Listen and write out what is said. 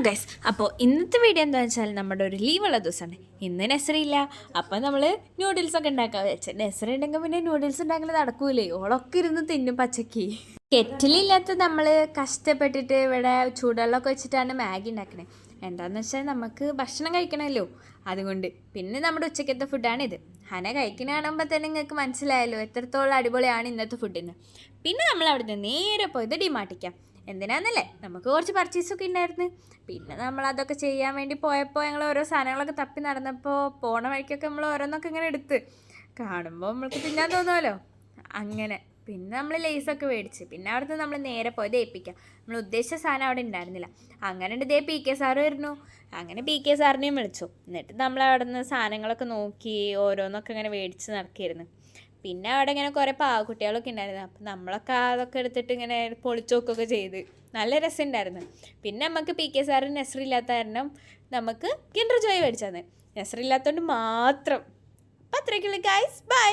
Guys, അപ്പോൾ ഇന്നത്തെ video എന്താണെന്ന് വെച്ചാൽ നമ്മുടെ ഒരു ലീവുള്ള ദിവസമാണ്. ഇന്ന് നെസറിയില്ല, അപ്പോൾ നമ്മൾ നൂഡിൽസൊക്കെ ഉണ്ടാക്കാൻ വെച്ചാൽ നെസറി ഉണ്ടെങ്കിൽ പിന്നെ നൂഡിൽസ് ഉണ്ടാക്കൽ നടക്കൂലേ, ഓളൊക്കെ ഇരുന്ന് തിന്നും പച്ചക്ക്. കെറ്റിലില്ലാത്ത നമ്മൾ കഷ്ടപ്പെട്ടിട്ട് ഇവിടെ ചൂടുവെള്ളമൊക്കെ വെച്ചിട്ടാണ് മാഗി ഉണ്ടാക്കണേ. എന്താണെന്ന് വെച്ചാൽ നമുക്ക് ഭക്ഷണം കഴിക്കണമല്ലോ, അതുകൊണ്ട്. പിന്നെ നമ്മുടെ ഉച്ചക്കത്തെ ഫുഡാണിത്. ഹന കഴിക്കുന്ന കാണുമ്പോൾ തന്നെ നിങ്ങൾക്ക് മനസ്സിലായല്ലോ എത്രത്തോളം അടിപൊളിയാണ് ഇന്നത്തെ ഫുഡിന്. പിന്നെ നമ്മൾ അവിടുന്ന് നേരെ പോയത് ഡിമാർട്ടിക്കാം. എന്തിനാന്നല്ലേ, നമുക്ക് കുറച്ച് പർച്ചേസൊക്കെ ഉണ്ടായിരുന്നു. പിന്നെ നമ്മൾ അതൊക്കെ ചെയ്യാൻ വേണ്ടി പോയപ്പോൾ ഞങ്ങൾ ഓരോ സാധനങ്ങളൊക്കെ തപ്പി നടന്നപ്പോൾ പോണ വഴിക്കൊക്കെ നമ്മൾ ഓരോന്നൊക്കെ ഇങ്ങനെ എടുത്ത് കാണുമ്പോൾ നമ്മൾക്ക് തിന്നാൻ തോന്നുമല്ലോ. അങ്ങനെ പിന്നെ നമ്മൾ ലേസൊക്കെ മേടിച്ച് പിന്നെ അവിടുന്ന് നമ്മൾ നേരെ പോയത് ഏൽപ്പിക്കാം. നമ്മൾ ഉദ്ദേശിച്ച സാധനം അവിടെ ഉണ്ടായിരുന്നില്ല. അങ്ങനെ ഉണ്ട്, ദേ PK സാറ് വരുന്നു. അങ്ങനെ PK സാറിനെയും വിളിച്ചു. എന്നിട്ട് നമ്മൾ അവിടെ നിന്ന് സാധനങ്ങളൊക്കെ നോക്കി ഓരോന്നൊക്കെ ഇങ്ങനെ മേടിച്ച് നടക്കിയിരുന്നു. പിന്നെ അവിടെ ഇങ്ങനെ കുറേ പാവക്കുട്ടികളൊക്കെ ഉണ്ടായിരുന്നു. അപ്പം നമ്മളൊക്കെ അതൊക്കെ എടുത്തിട്ട് ഇങ്ങനെ പൊളിച്ചു നോക്കുകയൊക്കെ ചെയ്ത് നല്ല രസമുണ്ടായിരുന്നു. പിന്നെ നമുക്ക് PK സാറ് നെസറില്ലാത്ത കാരണം നമുക്ക് കിൻഡർ ജോയ് മേടിച്ചത്, നെസറില്ലാത്തതുകൊണ്ട് മാത്രം. അപ്പം അത്രയ്ക്കുള്ളൂ ഗൈസ്, ബൈ.